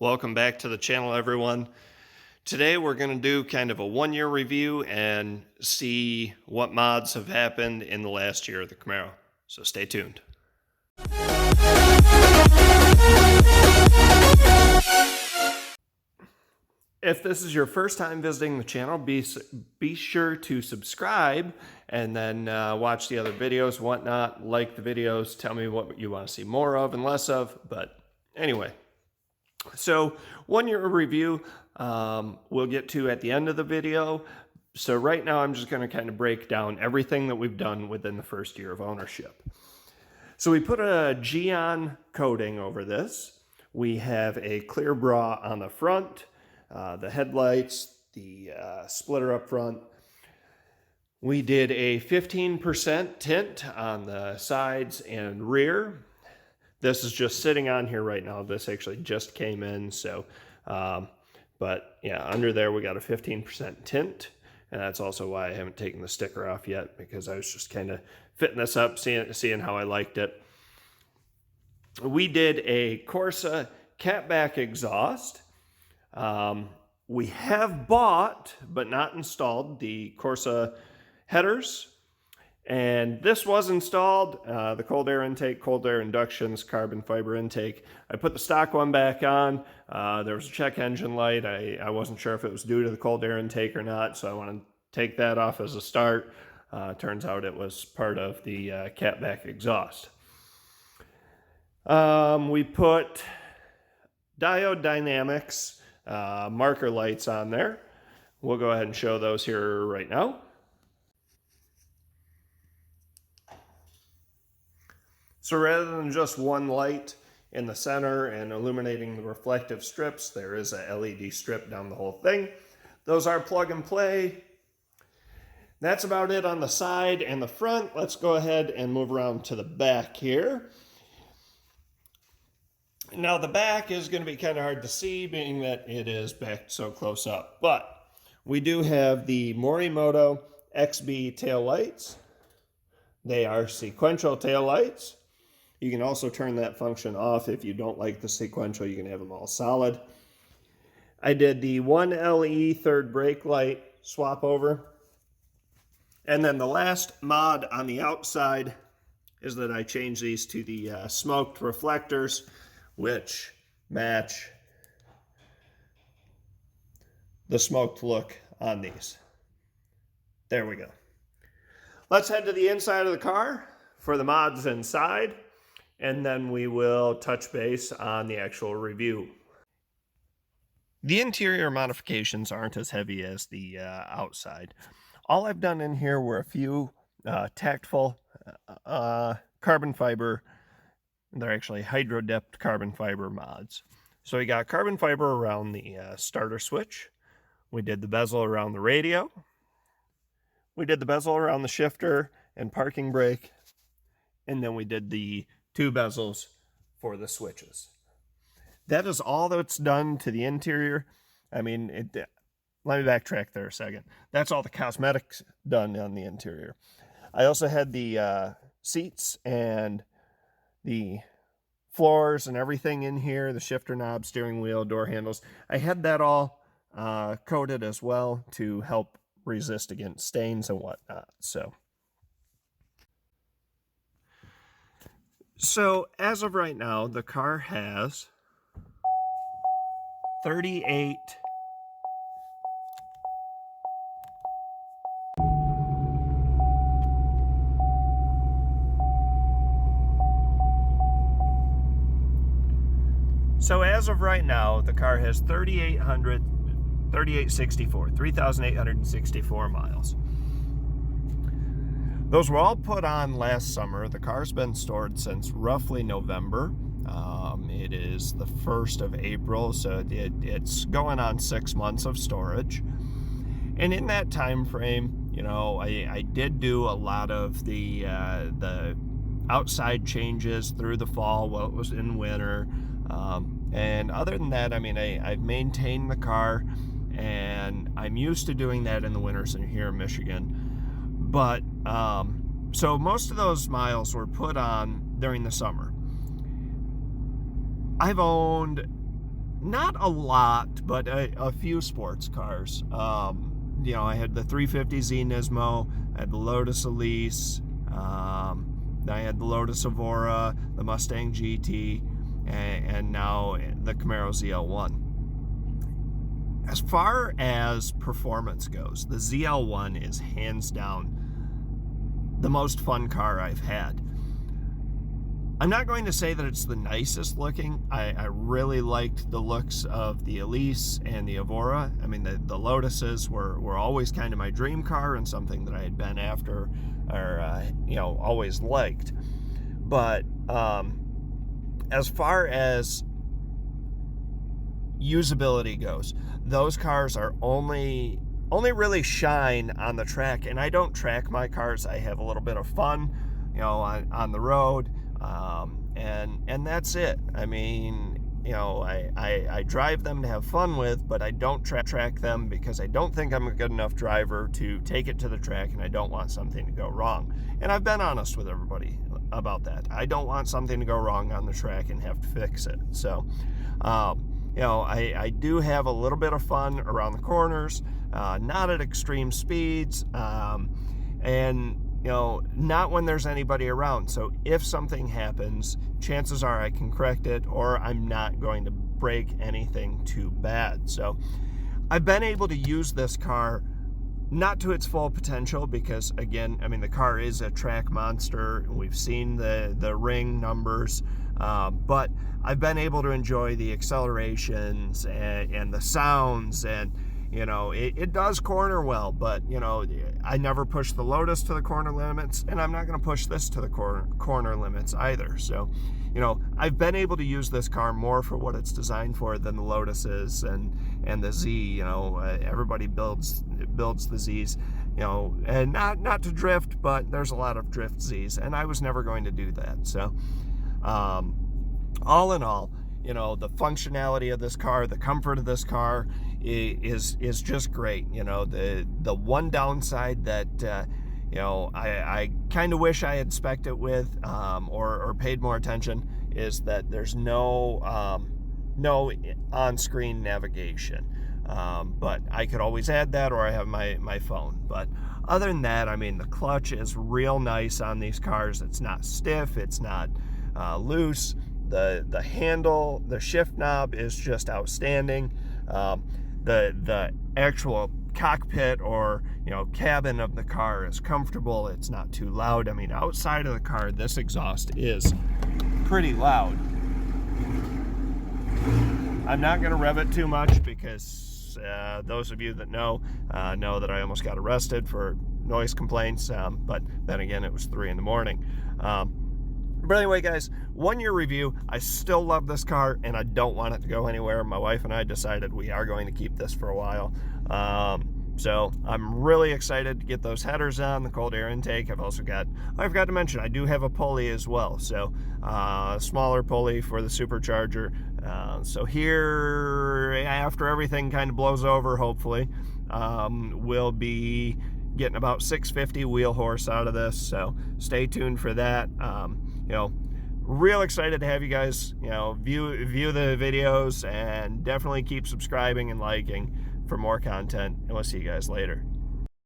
Welcome back to the channel, everyone. Today we're going to do kind of a one-year review and see what mods have happened in the last year of the Camaro. So stay tuned. If this is your first time visiting the channel, be sure to subscribe and then watch the other videos, whatnot. Like the videos, tell me what you want to see more of and less of. But anyway, so one-year review we'll get to at the end of the video. So right now I'm just going to kind of break down everything that we've done within the first year of ownership. So we put a Geon coating over this. We have a clear bra on the front. The headlights, the splitter up front. We did a 15% tint on the sides and rear. This is just sitting on here right now. This actually just came in, so, but yeah, under there we got a 15% tint, and that's also why I haven't taken the sticker off yet, because I was just kind of fitting this up, seeing how I liked it. We did a Corsa catback exhaust. We have bought, but not installed, the Corsa headers. And this was installed, the cold air intake, cold air inductions, carbon fiber intake. I put the stock one back on. There was a check engine light. I wasn't sure if it was due to the cold air intake or not, so I want to take that off as a start. Turns out it was part of the catback exhaust. We put diode dynamics marker lights on there. We'll go ahead and show those here right now. So rather than just one light in the center and illuminating the reflective strips, there is a LED strip down the whole thing. Those are plug and play. That's about it on the side and the front. Let's go ahead and move around to the back here. Now the back is going to be kind of hard to see, being that it is backed so close up. But we do have the Morimoto XB tail lights. They are sequential tail lights. You can also turn that function off if you don't like the sequential. You can have them all solid. I did the 1LE third brake light swap over. And then the last mod on the outside is that I changed these to the smoked reflectors, which match the smoked look on these. There we go. Let's head to the inside of the car for the mods inside, and then we will touch base on the actual review. The interior modifications aren't as heavy as the outside. All I've done in here were a few tactful carbon fiber. They're actually hydro-dipped carbon fiber mods. So we got carbon fiber around the starter switch. We did the bezel around the radio. We did the bezel around the shifter and parking brake. And then we did the two bezels for the switches. That is all that's done to the interior. I mean, let me backtrack there a second. That's all the cosmetics done on the interior. I also had the seats and the floors and everything in here, the shifter knob, steering wheel, door handles. I had that all coated as well to help resist against stains and whatnot. So as of right now, the car has 38 So as of right now, the car has 3,864 miles. Those were all put on last summer. The car's been stored since roughly November. It is the 1st of April, so it's going on 6 months of storage. And in that time frame, you know, I did do a lot of the outside changes through the fall while it was in winter. And other than that, I mean, I've maintained the car, and I'm used to doing that in the winters here in Michigan. But, so most of those miles were put on during the summer. I've owned not a lot, but a few sports cars. You know, I had the 350Z Nismo, I had the Lotus Elise, I had the Lotus Evora, the Mustang GT, and now the Camaro ZL1. As far as performance goes, the ZL1 is hands down the most fun car I've had. I'm not going to say that it's the nicest looking. I really liked the looks of the Elise and the Evora. I mean, the Lotuses were always kind of my dream car and something that I had been after, or you know, always liked. But as far as usability goes, those cars are only really shine on the track, and I don't track my cars. I have a little bit of fun, you know, on the road, and that's it. I mean, you know, I drive them to have fun with, but I don't track them because I don't think I'm a good enough driver to take it to the track, and I don't want something to go wrong. And I've been honest with everybody about that. I don't want something to go wrong on the track and have to fix it. So, you know, I do have a little bit of fun around the corners, not at extreme speeds, and, you know, not when there's anybody around. So if something happens, chances are I can correct it, or I'm not going to break anything too bad. So I've been able to use this car not to its full potential because, again, I mean, the car is a track monster. We've seen the ring numbers, but I've been able to enjoy the accelerations and the sounds, and, you know, it does corner well, but, you know, I never push the Lotus to the corner limits, and I'm not going to push this to the corner limits either. So, you know, I've been able to use this car more for what it's designed for than the Lotuses and the Z. You know, everybody builds the Zs, you know, and not to drift, but there's a lot of drift Zs, and I was never going to do that. So, all in all, you know, the functionality of this car, the comfort of this car is just great. You know, the one downside that you know, I kind of wish I had spec'd it with, or paid more attention, is that there's no on-screen navigation. But I could always add that, or I have my phone. But other than that, I mean, the clutch is real nice on these cars. It's not stiff, it's not loose. The handle, the shift knob is just outstanding. The actual cockpit, or, you know, cabin of the car is comfortable. It's not too loud. I mean, outside of the car, this exhaust is pretty loud. I'm not going to rev it too much because those of you that know that I almost got arrested for noise complaints, but then again, it was 3 in the morning. But anyway, guys, 1 year review. I still love this car, and I don't want it to go anywhere. My wife and I decided we are going to keep this for a while. So I'm really excited to get those headers on, the cold air intake. I forgot to mention, I do have a pulley as well. So a smaller pulley for the supercharger. So here, after everything kind of blows over, hopefully, we'll be getting about 650 wheel horse out of this. So stay tuned for that. You know, real excited to have you guys, you know, view the videos, and definitely keep subscribing and liking for more content, and we'll see you guys later.